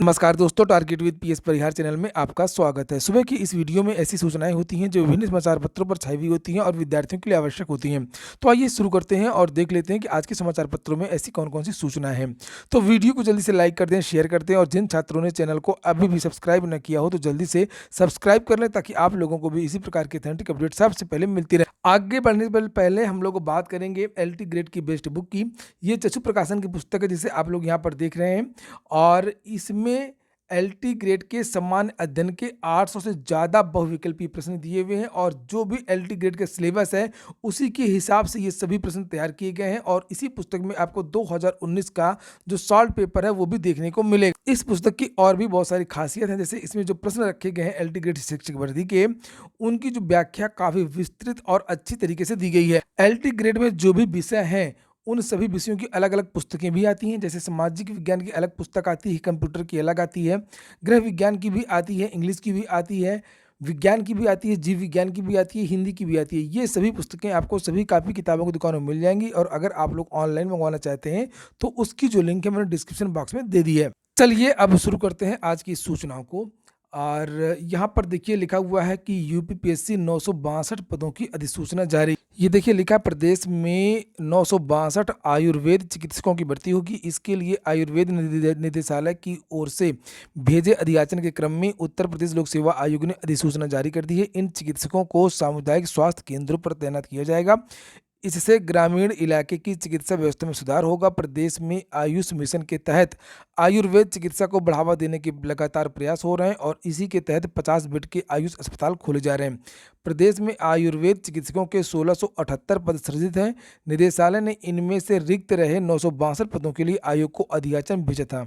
नमस्कार दोस्तों, target with PS Parihar channel में आपका स्वागत है। सुबह की इस वीडियो में ऐसी सूचनाएं होती हैं जो विभिन्न समाचार पत्रों पर छाई हुई होती हैं और विद्यार्थियों के लिए आवश्यक होती हैं। तो आइए शुरू करते हैं और देख लेते हैं कि आज के समाचार पत्रों में ऐसी कौन-कौन सी सूचनाएं हैं। तो वीडियो को जल्दी से लाइक कर दें, शेयर कर दें और जिन छात्रों ने चैनल को अभी भी सब्सक्राइब न किया हो तो जल्दी से सब्सक्राइब कर लें ताकि आप लोगों को भी इसी प्रकार की ऑथेंटिक अपडेट सबसे पहले मिलती रहे। आगे बढ़ने से पहले हम लोग बात करेंगे एलटी ग्रेड की बेस्ट बुक की। ये चक्षु प्रकाशन की पुस्तक है जिसे आप लोग यहाँ पर देख रहे हैं और इसमें एलटी ग्रेड के सामान्य अध्ययन के 800 से ज़्यादा बहुविकल्पीय प्रश्न दिए हुए हैं और जो भी एलटी ग्रेड का सिलेबस है उसी के हिसाब से ये सभी प्रश्न तैयार किए गए हैं और इसी पुस्तक में आपको 2019 का जो सॉल्व पेपर है वो भी देखने को मिलेगा। इस पुस्तक की और भी बहुत सारी खासियत है, जैसे इसमें जो प्रश्न रखे गए हैं एलटी ग्रेड शिक्षक भर्ती के, उनकी जो व्याख्या काफ़ी विस्तृत और अच्छी तरीके से दी गई है। एलटी ग्रेड में जो भी विषय हैं उन सभी विषयों की अलग अलग पुस्तकें भी आती हैं, जैसे सामाजिक विज्ञान की अलग पुस्तक आती है, कंप्यूटर की अलग आती है, गृह विज्ञान की भी आती है, इंग्लिश की भी आती है, विज्ञान की भी आती है, जीव विज्ञान की भी आती है, हिंदी की भी आती है। ये सभी पुस्तकें आपको सभी कापी किताबों की दुकानों में मिल जाएंगी और अगर आप लोग ऑनलाइन मंगवाना चाहते हैं तो उसकी जो लिंक है मैंने डिस्क्रिप्शन बॉक्स में दे दी है। चलिए अब शुरू करते हैं आज की इस सूचनाओं को। और यहाँ पर देखिए लिखा हुआ है कि यूपीपीएससी 962 पदों की अधिसूचना जारी। ये देखिए लिखा है, प्रदेश में 962 आयुर्वेद चिकित्सकों की भर्ती होगी। इसके लिए आयुर्वेद निदेशालय की ओर से भेजे अधियाचन के क्रम में उत्तर प्रदेश लोक सेवा आयोग ने अधिसूचना जारी कर दी है। इन चिकित्सकों को सामुदायिक स्वास्थ्य केंद्रों पर तैनात किया जाएगा। इससे ग्रामीण इलाके की चिकित्सा व्यवस्था में सुधार होगा। प्रदेश में आयुष मिशन के तहत आयुर्वेद चिकित्सा को बढ़ावा देने के लगातार प्रयास हो रहे हैं और इसी के तहत 50 बेड के आयुष अस्पताल खोले जा रहे हैं। प्रदेश में आयुर्वेद चिकित्सकों के 1678 पद सृजित हैं। निदेशालय ने इनमें से रिक्त रहे 962 पदों के लिए आयोग को अधियाचन भेजा था।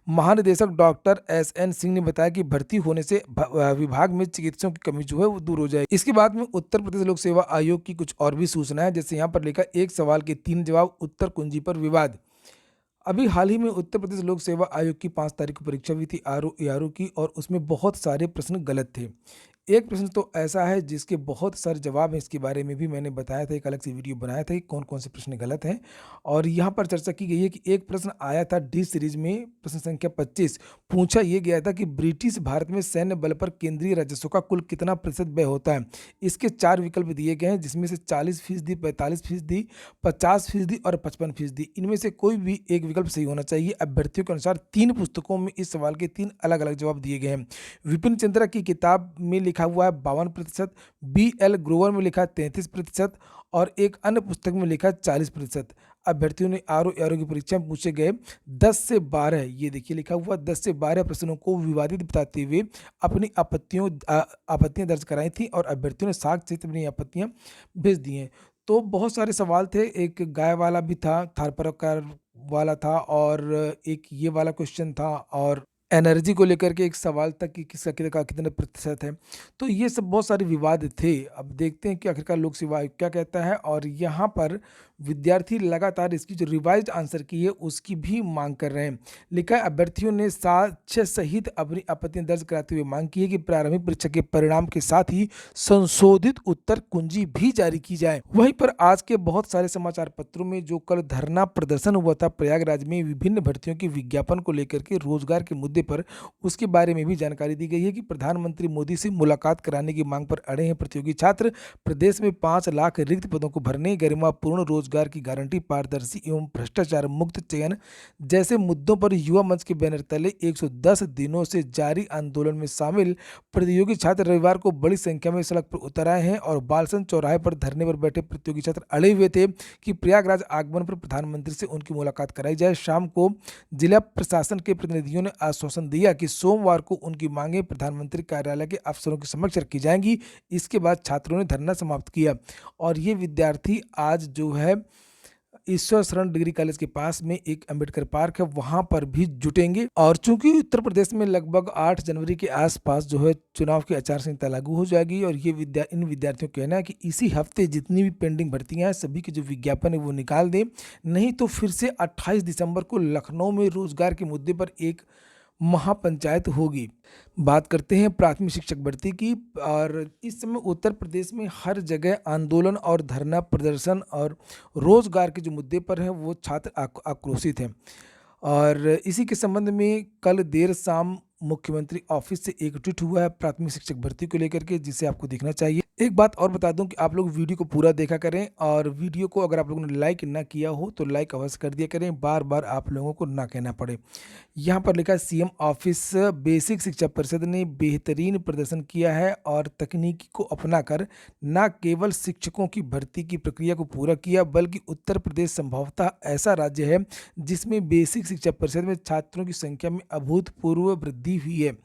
महानिदेशक डॉक्टर एसएन सिंह ने बताया कि भर्ती होने से विभाग में चिकित्सकों की कमी जो है वो दूर हो जाएगी। इसके बाद में उत्तर प्रदेश लोक सेवा आयोग की कुछ और भी सूचना है, जैसे यहाँ पर लिखा, एक सवाल के 3 जवाब, उत्तर कुंजी पर विवाद। अभी हाल ही में उत्तर प्रदेश लोक सेवा आयोग की 5 तारीख को परीक्षा हुई थी आरओ एआरओ की और उसमें बहुत सारे प्रश्न गलत थे। एक प्रश्न तो ऐसा है जिसके बहुत सारे जवाब हैं, इसके बारे में भी मैंने बताया था, एक अलग से वीडियो बनाया था कि कौन कौन से प्रश्न गलत हैं। और यहाँ पर चर्चा की गई है कि एक प्रश्न आया था डी सीरीज में, प्रश्न संख्या 25, पूछा ये गया था कि ब्रिटिश भारत में सैन्य बल पर केंद्रीय राजस्व का कुल कितना प्रतिशत व्यय होता है। इसके 4 विकल्प दिए गए हैं, जिसमें से 40%, 45%, 50% और 55%। इनमें से कोई भी एक विकल्प सही होना चाहिए। अभ्यर्थियों के अनुसार 3 पुस्तकों में इस सवाल के 3 अलग अलग जवाब दिए गए हैं। विपिन चंद्रा की किताब में लिखा हुआ है 52%, बी एल ग्रोवर में लिखा है 33% और एक अन्य पुस्तक में लिखा है 40%। अभ्यर्थियों ने आरओ एआरओ की परीक्षा में पूछे गए 10 से 12, ये देखिए लिखा हुआ 10 से 12 प्रश्नों को विवादित बताते हुए अपनी आपत्तियां दर्ज कराई थी और अभ्यर्थियों ने साक्ष्य सहित अपनी आपत्तियां भेज दी हैं। तो बहुत सारे सवाल थे, एक गाय वाला भी था, थारपरकार वाला था और एक ये वाला क्वेश्चन था और एनर्जी को लेकर के एक सवाल था कि किसका कितना कितना प्रतिशत है। तो ये सब बहुत सारे विवाद थे। अब देखते हैं कि आखिरकार लोक सेवा आयोग क्या कहता है। और यहाँ पर विद्यार्थी लगातार इसकी जो रिवाइज्ड आंसर की है उसकी भी मांग कर रहे हैं। लिखा है, अभ्यर्थियों ने साक्ष्य सहित अपनी आपत्तियां दर्ज कराते हुए मांग की है कि प्रारंभिक परीक्षा के परिणाम के साथ ही संशोधित उत्तर कुंजी भी जारी की जाए। वहीं पर आज के बहुत सारे समाचार पत्रों में जो कल धरना प्रदर्शन हुआ था प्रयागराज में विभिन्न भर्तियों के विज्ञापन को लेकर के, रोजगार के मुद्दे पर, उसके बारे में भी जानकारी दी गई है कि प्रधानमंत्री मोदी से मुलाकात कराने की मांग पर अड़े हैं प्रतियोगी छात्र। प्रदेश में 5 लाख रिक्त पदों को भरने, गरिमापूर्ण रोजगार की गारंटी, पारदर्शी एवं भ्रष्टाचार मुक्त चयन जैसे मुद्दों पर युवा मंच के बैनर तले 110 दिनों से जारी आंदोलन में शामिल प्रतियोगी छात्र रविवार को बड़ी संख्या में सड़क पर उतर आए हैं और बालसन चौराहे पर धरने पर बैठे प्रतियोगी छात्र अड़े हुए थे कि प्रयागराज आगमन पर प्रधानमंत्री से उनकी मुलाकात कराई जाए। शाम को जिला प्रशासन के प्रतिनिधियों ने आश्वासन दिया कि सोमवार को उनकी मांगे प्रधानमंत्री कार्यालय के अफसरों के समक्ष रखी जाएंगी। इसके बाद छात्रों ने धरना समाप्त किया और ये विद्यार्थी आज जो है ईश्वर शरण डिग्री कॉलेज के पास में एक अंबेडकर पार्क है, वहां पर भी जुटेंगे। और चूंकि उत्तर प्रदेश में लगभग 8 जनवरी के आसपास जो है चुनाव की आचार संहिता लागू हो जाएगी और ये इन विद्यार्थियों का कहना है कि इसी हफ्ते जितनी भी पेंडिंग भर्तियां हैं सभी के जो विज्ञापन है वो निकाल दें, नहीं तो फिर से 28 दिसंबर को लखनऊ में रोजगार के मुद्दे पर एक महापंचायत होगी। बात करते हैं प्राथमिक शिक्षक भर्ती की। और इस समय उत्तर प्रदेश में हर जगह आंदोलन और धरना प्रदर्शन और रोजगार के जो मुद्दे पर है वो छात्र आक्रोशित हैं। और इसी के संबंध में कल देर शाम मुख्यमंत्री ऑफिस से एक ट्वीट हुआ है प्राथमिक शिक्षक भर्ती को लेकर के, जिसे आपको देखना चाहिए। एक बात और बता दूं कि आप लोग वीडियो को पूरा देखा करें, और वीडियो को अगर आप लोगों ने लाइक ना किया हो तो लाइक अवश्य कर दिया करें, बार बार आप लोगों को ना कहना पड़े। यहाँ पर लिखा है सीएम ऑफिस, बेसिक शिक्षा परिषद ने बेहतरीन प्रदर्शन किया है और तकनीकी को अपनाकर न केवल शिक्षकों की भर्ती की प्रक्रिया को पूरा किया, बल्कि उत्तर प्रदेश संभवतः ऐसा राज्य है जिसमें बेसिक शिक्षा परिषद में छात्रों की संख्या में अभूतपूर्व वृद्धि हुई है।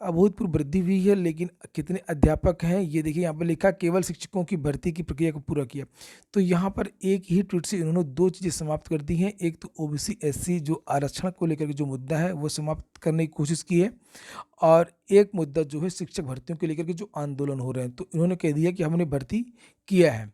अभूतपूर्व वृद्धि हुई है, लेकिन कितने अध्यापक हैं ये देखिए, यहाँ पर लिखा केवल शिक्षकों की भर्ती की प्रक्रिया को पूरा किया। तो यहाँ पर एक ही ट्वीट से इन्होंने दो चीज़ें समाप्त कर दी हैं। एक तो ओबीसी एससी जो आरक्षण को लेकर के जो मुद्दा है वो समाप्त करने की कोशिश की है, और एक मुद्दा जो है शिक्षक भर्तियों को लेकर के जो आंदोलन हो रहे हैं, तो इन्होंने कह दिया कि हमने भर्ती किया है।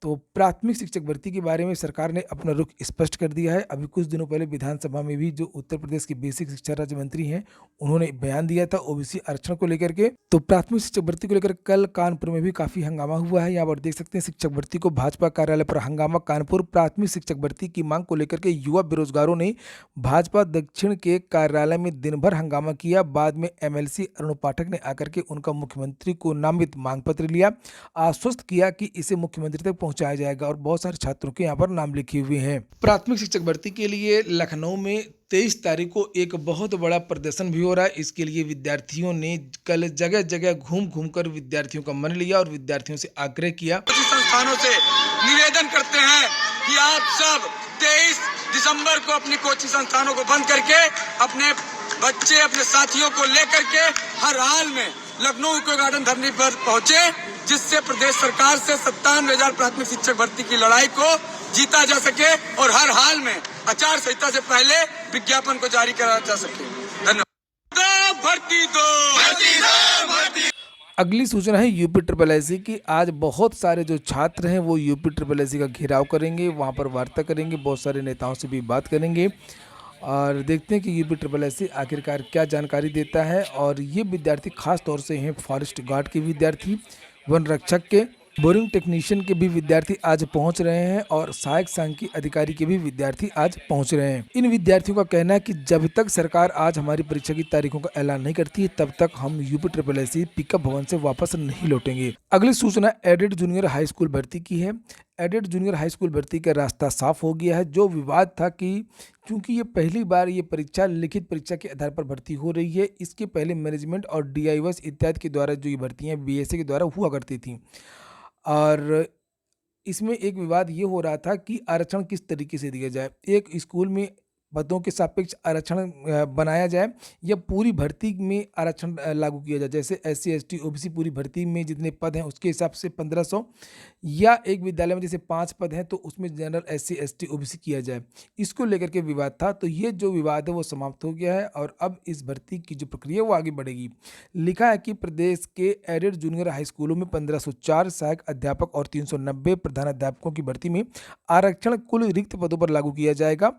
तो प्राथमिक शिक्षक भर्ती के बारे में सरकार ने अपना रुख स्पष्ट कर दिया है। अभी कुछ दिनों पहले विधानसभा में भी जो उत्तर प्रदेश के बेसिक शिक्षा राज्य मंत्री हैं, उन्होंने बयान दिया था ओबीसी आरक्षण को लेकर के। तो प्राथमिक शिक्षक भर्ती को लेकर कल कानपुर में भी काफी हंगामा हुआ है। यहाँ पर देख सकते हैं शिक्षक भर्ती को भाजपा कार्यालय पर हंगामा। कानपुर प्राथमिक शिक्षक भर्ती की मांग को लेकर के युवा बेरोजगारों ने भाजपा दक्षिण के कार्यालय में दिन भर हंगामा किया। बाद में एमएलसी अरुण पाठक ने आकर के उनका मुख्यमंत्री को नामित मांग पत्र लिया, आश्वस्त किया कि इसे मुख्यमंत्री तक पहुंचाया जाएगा, और बहुत सारे छात्रों के यहाँ पर नाम लिखे हुए हैं। प्राथमिक शिक्षक भर्ती के लिए लखनऊ में 23 तारीख को एक बहुत बड़ा प्रदर्शन भी हो रहा है। इसके लिए विद्यार्थियों ने कल जगह जगह घूम घूम कर विद्यार्थियों का मन लिया और विद्यार्थियों से आग्रह किया। संस्थानों से निवेदन करते हैं कि आप सब 23 दिसंबर को अपनी कोचिंग संस्थानों को बंद करके अपने बच्चे अपने साथियों को लेकर के हर हाल में लखनऊ इको गार्डन धरने पर पहुंचे, जिससे प्रदेश सरकार से 97,000 प्राथमिक शिक्षक भर्ती की लड़ाई को जीता जा सके और हर हाल में आचार संहिता से पहले विज्ञापन को जारी कराया जा सके। धन्यवाद। भर्ती दो। अगली सूचना है यूपी ट्रिपल एससी की। आज बहुत सारे जो छात्र हैं वो यूपी ट्रिपल एससी का घेराव करेंगे, वहाँ पर वार्ता करेंगे, बहुत सारे नेताओं से भी बात करेंगे, और देखते हैं कि यूपी ट्रिपल एससी आखिरकार क्या जानकारी देता है। और ये विद्यार्थी खास तौर से हैं फॉरेस्ट गार्ड के विद्यार्थी, वन रक्षक के, बोरिंग टेक्नीशियन के भी विद्यार्थी आज पहुंच रहे हैं, और सहायक सांख्यिकी अधिकारी के भी विद्यार्थी आज पहुंच रहे हैं। इन विद्यार्थियों का कहना है कि जब तक सरकार आज हमारी परीक्षा की तारीखों का ऐलान नहीं करती है, तब तक हम यूपी ट्रिपल एससी पिकअप भवन से वापस नहीं लौटेंगे। अगली सूचना एडेड जूनियर हाई स्कूल भर्ती की है। एडेड जूनियर हाई स्कूल भर्ती का रास्ता साफ हो गया है। जो विवाद था कि क्योंकि ये पहली बार ये परीक्षा लिखित परीक्षा के आधार पर भर्ती हो रही है, इसके पहले मैनेजमेंट और डीआईवास इत्यादि के द्वारा जो ये भर्तियाँ बीएसए के द्वारा हुआ करती थी, और इसमें एक विवाद ये हो रहा था कि आरक्षण किस तरीके से दिया जाए। एक स्कूल में पदों के सापेक्ष आरक्षण बनाया जाए, या पूरी भर्ती में आरक्षण लागू किया जाए। जैसे एससी एसटी ओबीसी पूरी भर्ती में जितने पद हैं उसके हिसाब से 1500, या एक विद्यालय में जैसे 5 पद हैं तो उसमें जनरल एससी एसटी ओबीसी किया जाए। इसको लेकर के विवाद था। तो ये जो विवाद है वो समाप्त हो गया है, और अब इस भर्ती की जो प्रक्रिया है वो आगे बढ़ेगी। लिखा है कि प्रदेश के एडेड जूनियर हाई स्कूलों में 1504 सहायक अध्यापक और 390 प्रधानाध्यापकों की भर्ती में आरक्षण कुल रिक्त पदों पर लागू किया जाएगा।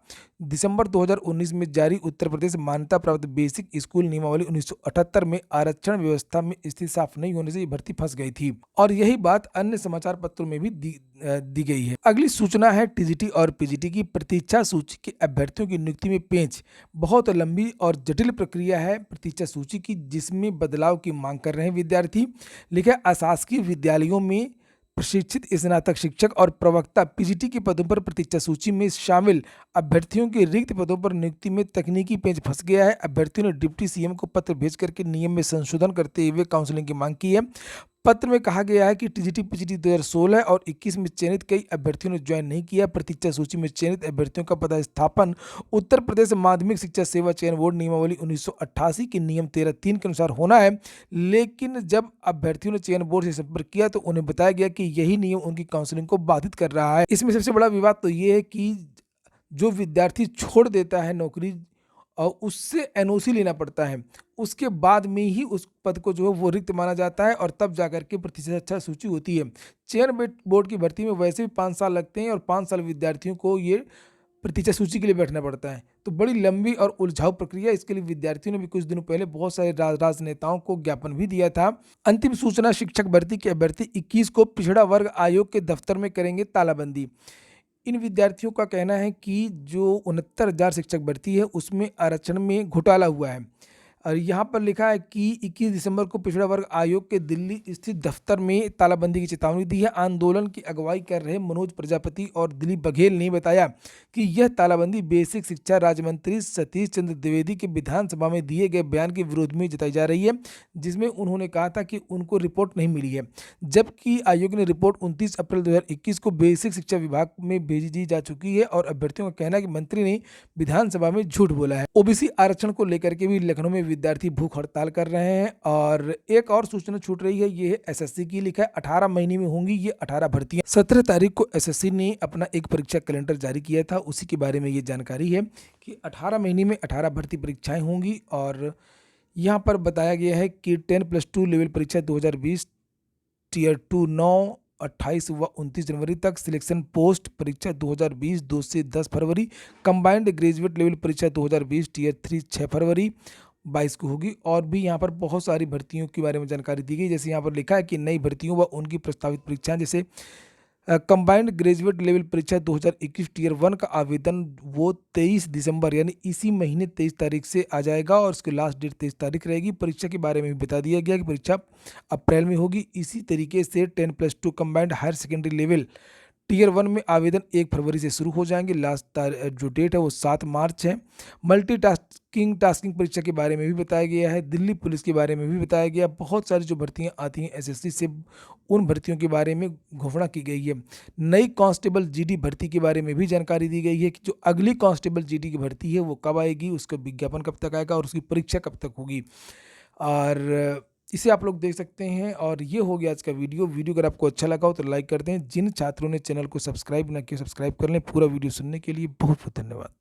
दिसंबर 2019 में जारी उत्तर प्रदेश मान्यता प्राप्त बेसिक स्कूल नियमावली 1978 में आरक्षण व्यवस्था में स्थिति साफ नहीं होने से ये भर्ती फंस गई थी, और यही बात अन्य समाचार पत्रों में भी दी गई है। अगली सूचना है टीजीटी और पीजीटी की। प्रतीक्षा सूची के अभ्यर्थियों की नियुक्ति में पेंच। बहुत लंबी और जटिल प्रक्रिया है प्रतीक्षा सूची की, जिसमें बदलाव की मांग कर रहे हैं विद्यार्थी। लिखा अशासकीय विद्यालयों में प्रशिक्षित स्नातक शिक्षक और प्रवक्ता पीजीटी के पदों पर प्रतीक्षा सूची में शामिल अभ्यर्थियों के रिक्त पदों पर नियुक्ति में तकनीकी पेंच फंस गया है। अभ्यर्थियों ने डिप्टी सीएम को पत्र भेज करके नियम में संशोधन करते हुए काउंसलिंग की मांग की है। पत्र में कहा गया है कि टीजीटी पीजीटी 2016 और 21 में चयनित कई अभ्यर्थियों ने ज्वाइन नहीं किया। प्रतीक्षा सूची में चयनित अभ्यर्थियों का पदस्थापन उत्तर प्रदेश माध्यमिक शिक्षा सेवा चयन बोर्ड नियमावली 1988 के नियम 13(3) के अनुसार होना है, लेकिन जब अभ्यर्थियों ने चयन बोर्ड से संपर्क किया तो उन्हें बताया गया कि यही नियम उनकी काउंसलिंग को बाधित कर रहा है। इसमें सबसे बड़ा विवाद तो ये है कि जो विद्यार्थी छोड़ देता है नौकरी और उससे एनओसी लेना पड़ता है, उसके बाद में ही उस पद को जो है वो रिक्त माना जाता है, और तब जाकर के प्रतीक्षा सूची होती है। चयन बोर्ड की भर्ती में वैसे भी 5 साल लगते हैं, और 5 साल विद्यार्थियों को ये प्रतीक्षा सूची के लिए बैठना पड़ता है। तो बड़ी लंबी और उलझाऊ प्रक्रिया। इसके लिए विद्यार्थियों ने भी कुछ दिनों पहले बहुत सारे राजनेताओं को ज्ञापन भी दिया था। अंतिम सूचना शिक्षक भर्ती के अभ्यर्थी 21 को पिछड़ा वर्ग आयोग के दफ्तर में करेंगे तालाबंदी। इन विद्यार्थियों का कहना है कि जो 69,000 शिक्षक भर्ती है उसमें आरक्षण में घोटाला हुआ है। और यहाँ पर लिखा है कि 21 दिसंबर को पिछड़ा वर्ग आयोग के दिल्ली स्थित दफ्तर में तालाबंदी की चेतावनी दी है। आंदोलन की अगुवाई कर रहे मनोज प्रजापति और दिलीप बघेल ने बताया कि यह तालाबंदी बेसिक शिक्षा राज्य मंत्री सतीश चंद्र द्विवेदी के विधानसभा में दिए गए बयान के विरोध में जताई जा रही है, जिसमें उन्होंने कहा था कि उनको रिपोर्ट नहीं मिली है, जबकि आयोग ने रिपोर्ट 29 अप्रैल 2021 को बेसिक शिक्षा विभाग में भेजी दी जा चुकी है। और अभ्यर्थियों का कहना है कि मंत्री ने विधानसभा में झूठ बोला है। ओबीसी आरक्षण को लेकर के भी लखनऊ में विद्यार्थी भूख हड़ताल कर रहे हैं। और एक और सूचना छूट रही है, ये है एसएससी की। लिखा है 18 महीने में होंगी ये 18 भर्तियां। 17 तारीख को एसएससी ने अपना एक परीक्षा कैलेंडर जारी किया था, उसी के बारे में ये जानकारी है कि 18 महीने में 18 भर्ती परीक्षाएं होंगी। और यहाँ पर बताया गया है कि 10+2 लेवल परीक्षा 2020 टीयर 2 9, 28 व 29 जनवरी तक, सिलेक्शन पोस्ट परीक्षा 2020 2 से 10 फरवरी, कंबाइंड ग्रेजुएट लेवल परीक्षा 2020 टीयर 3 6 फरवरी 22 को होगी। और भी यहाँ पर बहुत सारी भर्तियों के बारे में जानकारी दी गई, जैसे यहाँ पर लिखा है कि नई भर्तियों व उनकी प्रस्तावित परीक्षाएं, जैसे कंबाइंड ग्रेजुएट लेवल परीक्षा 2021 टीयर 1 का आवेदन वो 23 दिसंबर यानी इसी महीने 23 तारीख से आ जाएगा और उसकी लास्ट डेट 23 तारीख रहेगी। परीक्षा के बारे में भी बता दिया गया कि परीक्षा अप्रैल में होगी। इसी तरीके से 10+2 combined higher secondary level tier 1 में आवेदन 1 फरवरी से शुरू हो जाएंगे। लास्ट जो डेट है वो 7 मार्च है। टास्किंग परीक्षा के बारे में भी बताया गया है। दिल्ली पुलिस के बारे में भी बताया गया। बहुत सारी जो भर्तियां आती हैं एसएससी से, उन भर्तियों के बारे में घोषणा की गई है। नई कांस्टेबल जीडी भर्ती के बारे में भी जानकारी दी गई है कि जो अगली कांस्टेबल जीडी की भर्ती है वो कब आएगी, उसका विज्ञापन कब तक आएगा और उसकी परीक्षा कब तक होगी। और इसे आप लोग देख सकते हैं। और ये हो गया आज का वीडियो। अगर आपको अच्छा लगा हो तो लाइक कर दें। जिन छात्रों ने चैनल को सब्सक्राइब ना किया, सब्सक्राइब कर लें। पूरा वीडियो सुनने के लिए बहुत बहुत धन्यवाद।